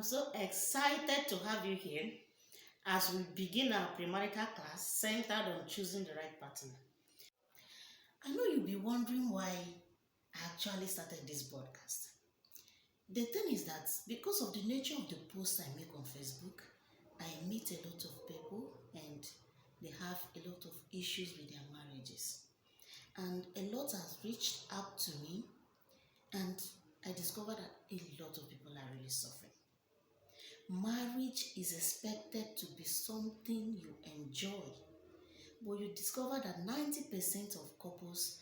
so excited to have you here as we begin our premarital class centered on choosing the right partner. I know you'll be wondering why I actually started this broadcast. The thing is that because of the nature of the posts I make on Facebook, I meet a lot of people and they have a lot of issues with their marriages. And a lot has reached out to me, and I discovered that a lot of people are really suffering. Marriage is expected to be something you enjoy, but you discover that 90% of couples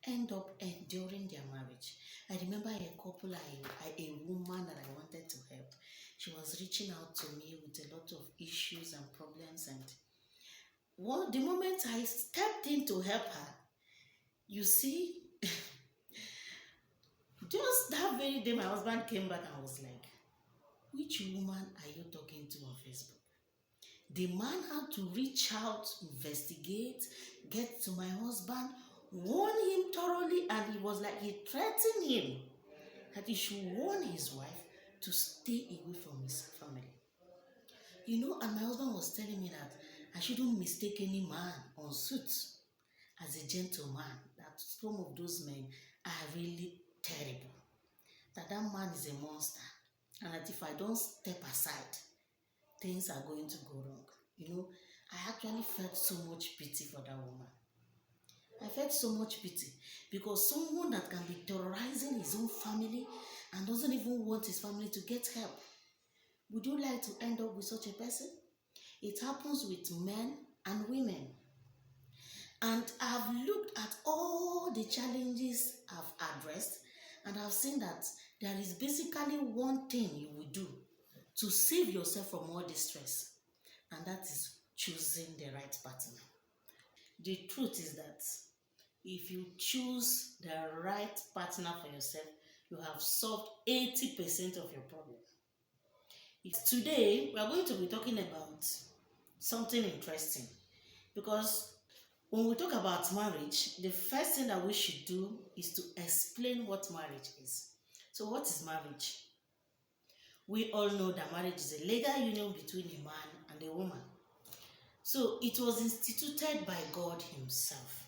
end up enduring their marriage. I remember a couple, a woman that I wanted to help. She was reaching out to me with a lot of issues and problems, and the moment I stepped in to help her, you see, just that very day my husband came back and was like, "Which woman are you talking to on Facebook?" The man had to reach out, investigate, get to my husband, warn him thoroughly, and he was like, he threatened him that he should warn his wife to stay away from his family. And my husband was telling me that I shouldn't mistake any man on suits as a gentleman, that some of those men are really terrible, that man is a monster, and that if I don't step aside, things are going to go wrong. I actually felt so much pity for that woman. I felt so much pity because someone that can be terrorizing his own family and doesn't even want his family to get help. Would you like to end up with such a person? It happens with men and women. And I've looked at all the challenges I've addressed, and I've seen that there is basically one thing you will do to save yourself from all this stress, and that is choosing the right partner. The truth is that if you choose the right partner for yourself, you have solved 80% of your problem. Today, we are going to be talking about something interesting, because when we talk about marriage, the first thing that we should do is to explain what marriage is. So what is marriage? We all know that marriage is a legal union between a man and a woman. So it was instituted by God himself.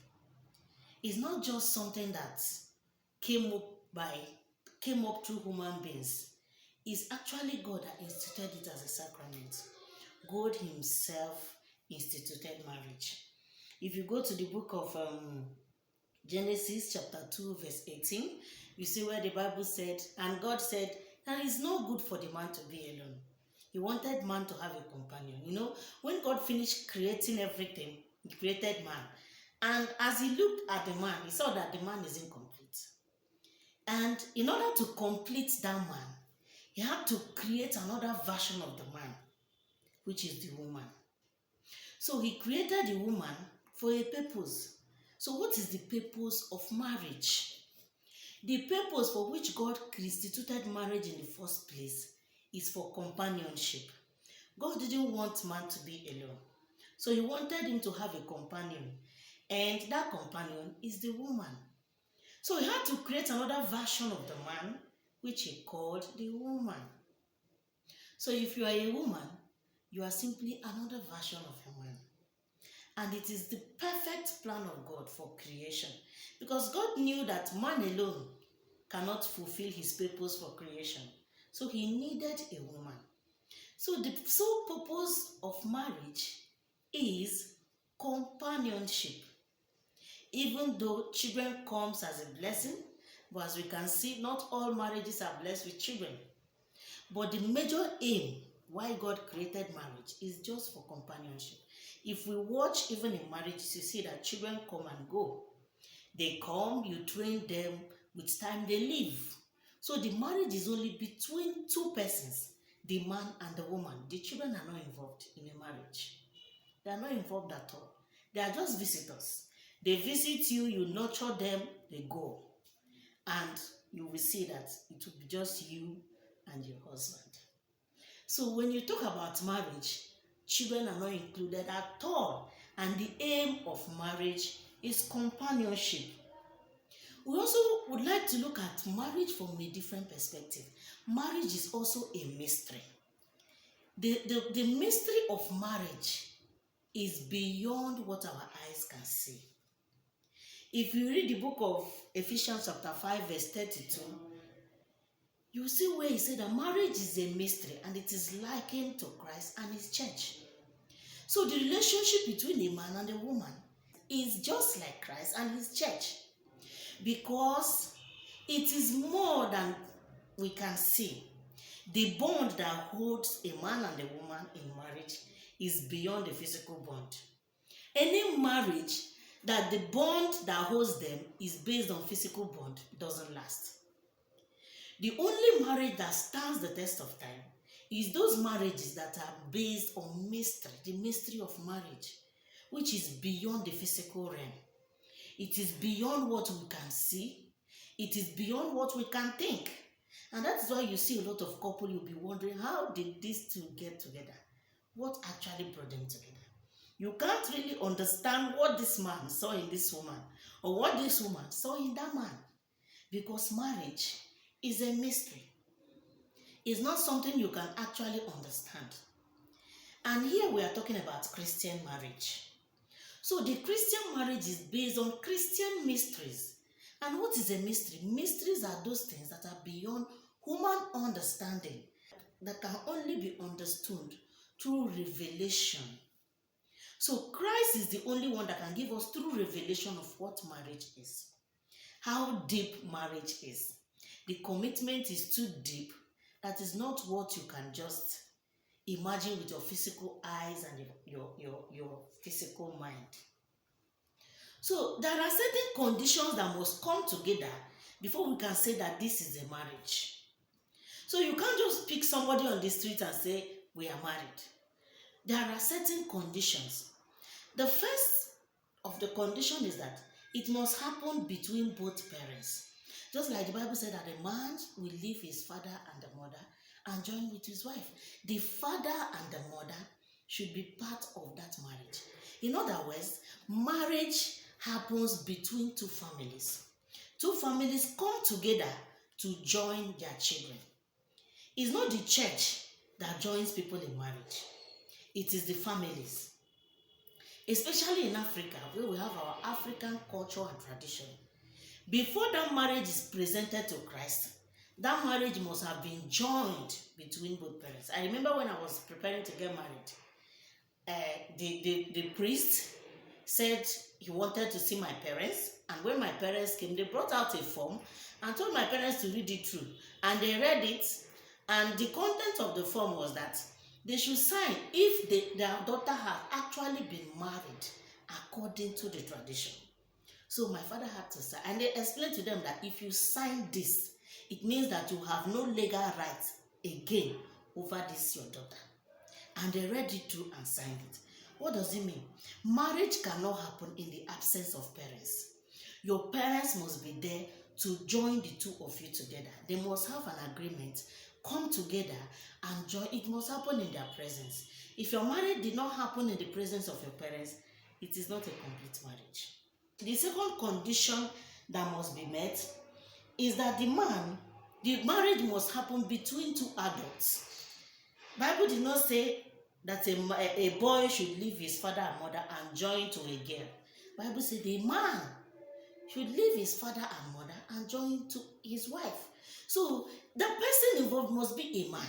It's not just something that came up through human beings. It's actually God that instituted it as a sacrament. God himself instituted marriage. If you go to the book of Genesis chapter 2 verse 18, you see where the Bible said, and God said, "That is no good for the man to be alone." He wanted man to have a companion. When God finished creating everything, he created man. And as he looked at the man, he saw that the man is incomplete. And in order to complete that man, he had to create another version of the man, which is the woman. So he created the woman for a purpose. So what is the purpose of marriage? The purpose for which God instituted marriage in the first place is for companionship. God didn't want man to be alone. So he wanted him to have a companion. And that companion is the woman. So he had to create another version of the man, which he called the woman. So if you are a woman, you are simply another version of a man. And it is the perfect plan of God for creation. Because God knew that man alone cannot fulfill his purpose for creation. So he needed a woman. So the sole purpose of marriage is companionship. Even though children comes as a blessing, but as we can see, not all marriages are blessed with children. But the major aim why God created marriage is just for companionship. If we watch even in marriages, you see that children come and go. They come, you train them, with time they leave. So the marriage is only between two persons, the man and the woman. The children are not involved in a marriage. They are not involved at all. They are just visitors. They visit you, you nurture them, they go. And you will see that it will be just you and your husband. So when you talk about marriage, children are not included at all. And the aim of marriage is companionship. We also would like to look at marriage from a different perspective. Marriage is also a mystery. The mystery of marriage is beyond what our eyes can see. If you read the book of Ephesians chapter 5 verse 32, you see where he said that marriage is a mystery and it is likened to Christ and his church. So the relationship between a man and a woman is just like Christ and his church, because it is more than we can see. The bond that holds a man and a woman in marriage is beyond the physical bond. Any marriage that the bond that holds them is based on physical bond doesn't last. The only marriage that stands the test of time is those marriages that are based on mystery, the mystery of marriage, which is beyond the physical realm. It is beyond what we can see. It is beyond what we can think. And that is why you see a lot of couple, you'll be wondering, how did these two get together? What actually brought them together? You can't really understand what this man saw in this woman or what this woman saw in that man, because marriage is a mystery. It's not something you can actually understand. And here we are talking about Christian marriage. So the Christian marriage is based on Christian mysteries. And what is a mystery? Mysteries are those things that are beyond human understanding, that can only be understood through revelation. So Christ is the only one that can give us true revelation of what marriage is, how deep marriage is. The commitment is too deep. That is not what you can just imagine with your physical eyes and your physical mind. So there are certain conditions that must come together before we can say that this is a marriage. So you can't just pick somebody on the street and say, we are married. There are certain conditions. The first of the condition is that it must happen between both parents. Just like the Bible said that a man will leave his father and the mother and join with his wife. The father and the mother should be part of that marriage. In other words, marriage happens between two families. Two families come together to join their children. It's not the church that joins people in marriage. It is the families. Especially in Africa, where we have our African culture and tradition. Before that marriage is presented to Christ, that marriage must have been joined between both parents. I remember when I was preparing to get married, the priest said he wanted to see my parents, and when my parents came, they brought out a form and told my parents to read it through. And they read it, and the content of the form was that they should sign if their daughter had actually been married according to the tradition. So my father had to sign, and they explained to them that if you sign this, it means that you have no legal rights again over this your daughter. And they read it through and signed it. What does it mean? Marriage cannot happen in the absence of parents. Your parents must be there to join the two of you together. They must have an agreement, come together and join. It must happen in their presence. If your marriage did not happen in the presence of your parents, it is not a complete marriage. The second condition that must be met is that the marriage must happen between two adults. Bible did not say that a boy should leave his father and mother and join to a girl. Bible said the man should leave his father and mother and join to his wife. So the person involved must be a man.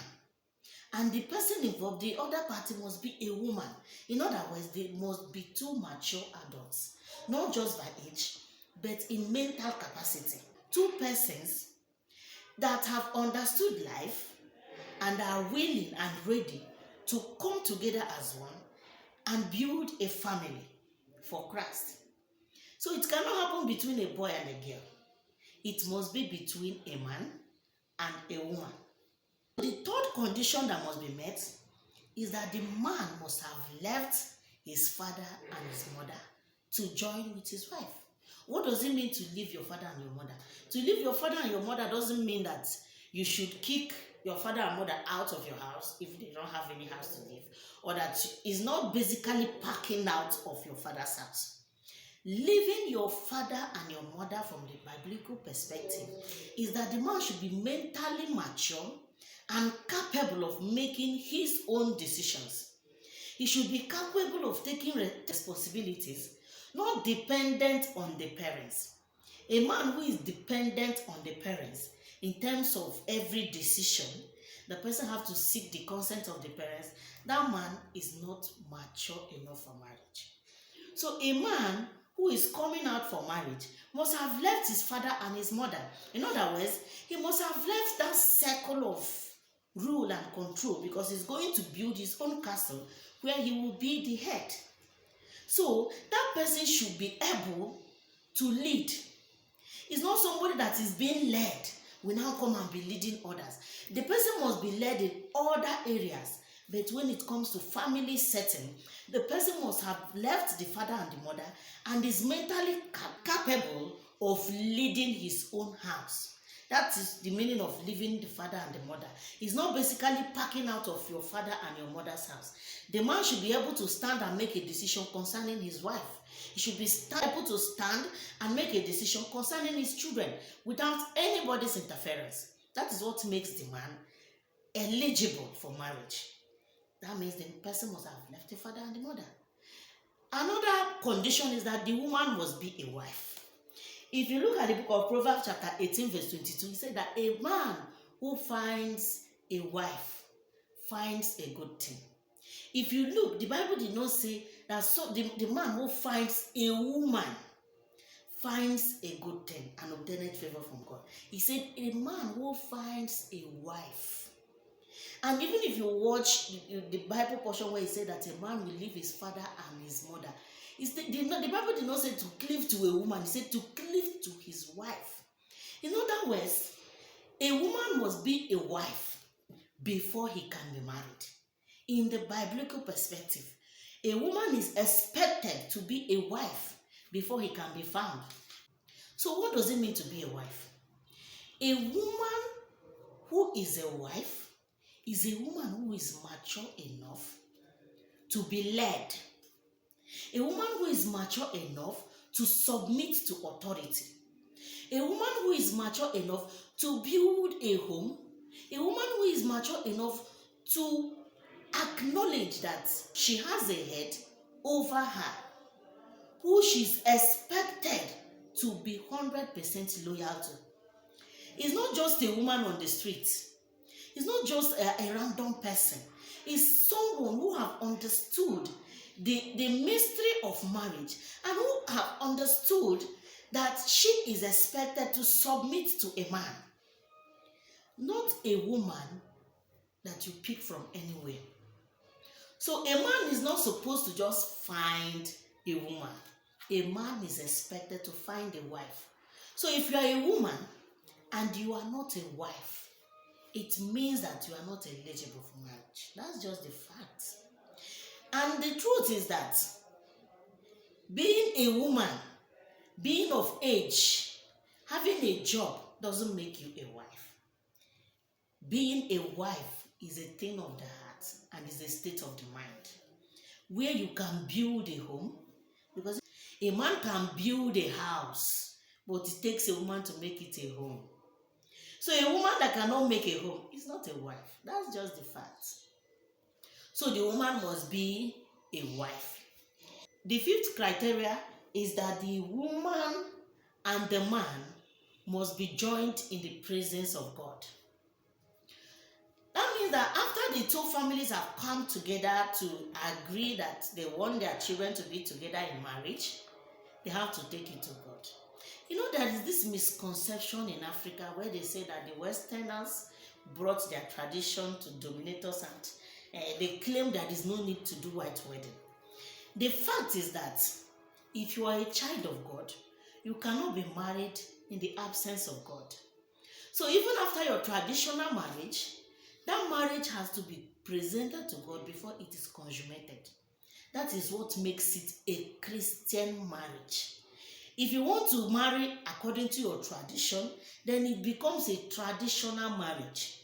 And the person involved, the other party, must be a woman. In other words, they must be two mature adults. Not just by age, but in mental capacity. Two persons that have understood life and are willing and ready to come together as one and build a family for Christ. So it cannot happen between a boy and a girl. It must be between a man and a woman. The third condition that must be met is that the man must have left his father and his mother to join with his wife. What does it mean to leave your father and your mother? To leave your father and your mother doesn't mean that you should kick your father and mother out of your house if they don't have any house to live, or that it's not basically packing out of your father's house. Leaving your father and your mother from the biblical perspective is that the man should be mentally mature and capable of making his own decisions. He should be capable of taking responsibilities, not dependent on the parents. A man who is dependent on the parents in terms of every decision, the person have to seek the consent of the parents. That man is not mature enough for marriage. So a man who is coming out for marriage must have left his father and his mother. In other words, he must have left that circle of rule and control, because he's going to build his own castle where he will be the head. So that person should be able to lead. It's not somebody that is being led will now come and be leading others. The person must be led in other areas, but when it comes to family setting, the person must have left the father and the mother and is mentally capable of leading his own house. That is the meaning of leaving the father and the mother. It's not basically packing out of your father and your mother's house. The man should be able to stand and make a decision concerning his wife. He should be able to stand and make a decision concerning his children without anybody's interference. That is what makes the man eligible for marriage. That means the person must have left the father and the mother. Another condition is that the woman must be a wife. If you look at the book of Proverbs chapter 18 verse 22, it said that a man who finds a wife finds a good thing. If you look, the Bible did not say that the man who finds a woman finds a good thing and obtaineth favor from God. He said a man who finds a wife. And even if you watch the Bible portion where he said that a man will leave his father and his mother, the Bible did not say to cleave to a woman. It said to cleave to his wife. In other words, a woman must be a wife before he can be married. In the biblical perspective, a woman is expected to be a wife before he can be found. So what does it mean to be a wife? A woman who is a wife is a woman who is mature enough to be led. A woman who is mature enough to submit to authority. A woman who is mature enough to build a home. A woman who is mature enough to acknowledge that she has a head over her, who she's expected to be 100% loyal to. It's not just a woman on the street. It's not just a random person. It's someone who have understood the mystery of marriage and who have understood that she is expected to submit to a man, not a woman that you pick from anywhere. So a man is not supposed to just find a woman. A man is expected to find a wife. So if you are a woman and you are not a wife, it means that you are not eligible for marriage. That's just the fact. And the truth is that being a woman, being of age, having a job doesn't make you a wife. Being a wife is a thing of the heart and is a state of the mind, where you can build a home, because a man can build a house, but it takes a woman to make it a home. So a woman that cannot make a home is not a wife. That's just the fact. So the woman must be a wife. The fifth criteria is that the woman and the man must be joined in the presence of God. That means that after the two families have come together to agree that they want their children to be together in marriage, they have to take it to God. You know, there is this misconception in Africa where they say that the Westerners brought their tradition to dominate us, and they claim there is no need to do white wedding. The fact is that if you are a child of God, you cannot be married in the absence of God. So even after your traditional marriage, that marriage has to be presented to God before it is consummated. That is what makes it a Christian marriage. If you want to marry according to your tradition, then it becomes a traditional marriage.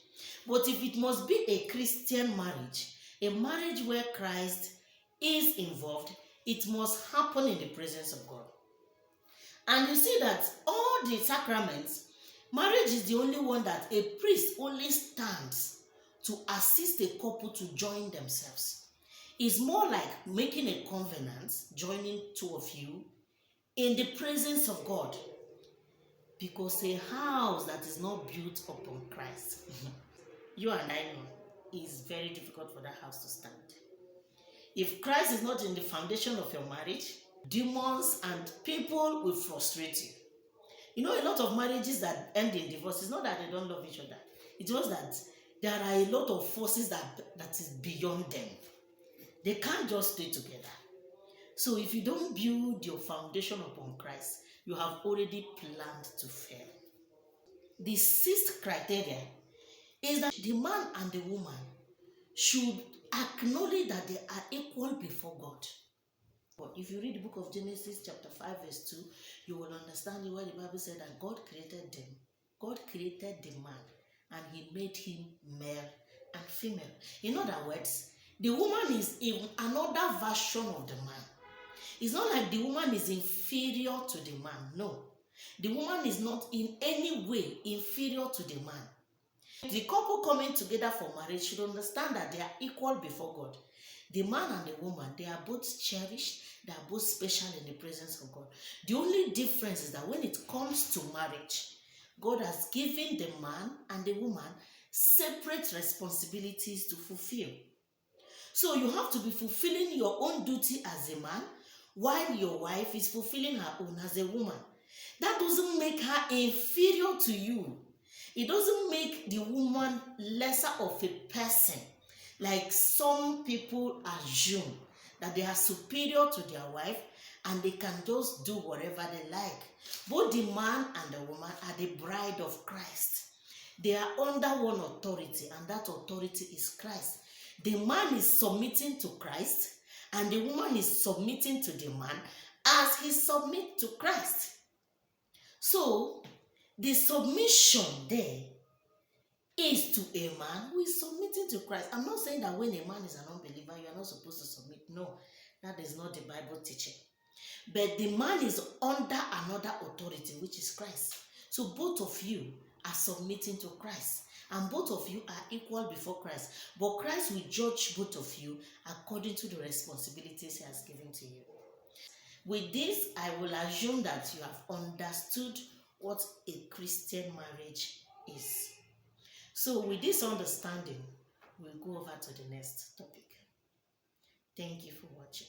But if it must be a Christian marriage, a marriage where Christ is involved, it must happen in the presence of God. And you see that all the sacraments, marriage is the only one that a priest only stands to assist a couple to join themselves. It's more like making a covenant, joining two of you in the presence of God. Because a house that is not built upon Christ, you and I know, is very difficult for that house to stand. If Christ is not in the foundation of your marriage, demons and people will frustrate you. You know, a lot of marriages that end in divorce, it's not that they don't love each other. It's just that there are a lot of forces that is beyond them. They can't just stay together. So if you don't build your foundation upon Christ, you have already planned to fail. The sixth criteria is that the man and the woman should acknowledge that they are equal before God. But if you read the book of Genesis chapter 5 verse 2, you will understand where the Bible said that God created them. God created the man and he made him male and female. In other words, the woman is in another version of the man. It's not like the woman is inferior to the man. No. The woman is not in any way inferior to the man. The couple coming together for marriage should understand that they are equal before God. The man and the woman, they are both cherished, they are both special in the presence of God. The only difference is that when it comes to marriage, God has given the man and the woman separate responsibilities to fulfill. So you have to be fulfilling your own duty as a man while your wife is fulfilling her own as a woman. That doesn't make her inferior to you. It doesn't make the woman lesser of a person, like some people assume that they are superior to their wife and they can just do whatever they like. Both the man and the woman are the bride of Christ. They are under one authority, and that authority is Christ. The man is submitting to Christ and the woman is submitting to the man as he submits to Christ. So the submission there is to a man who is submitting to Christ. I'm not saying that when a man is an unbeliever, you are not supposed to submit. No, that is not the Bible teaching. But the man is under another authority, which is Christ. So both of you are submitting to Christ. And both of you are equal before Christ. But Christ will judge both of you according to the responsibilities he has given to you. With this, I will assume that you have understood what a Christian marriage is. So with this understanding, we'll go over to the next topic. Thank you for watching.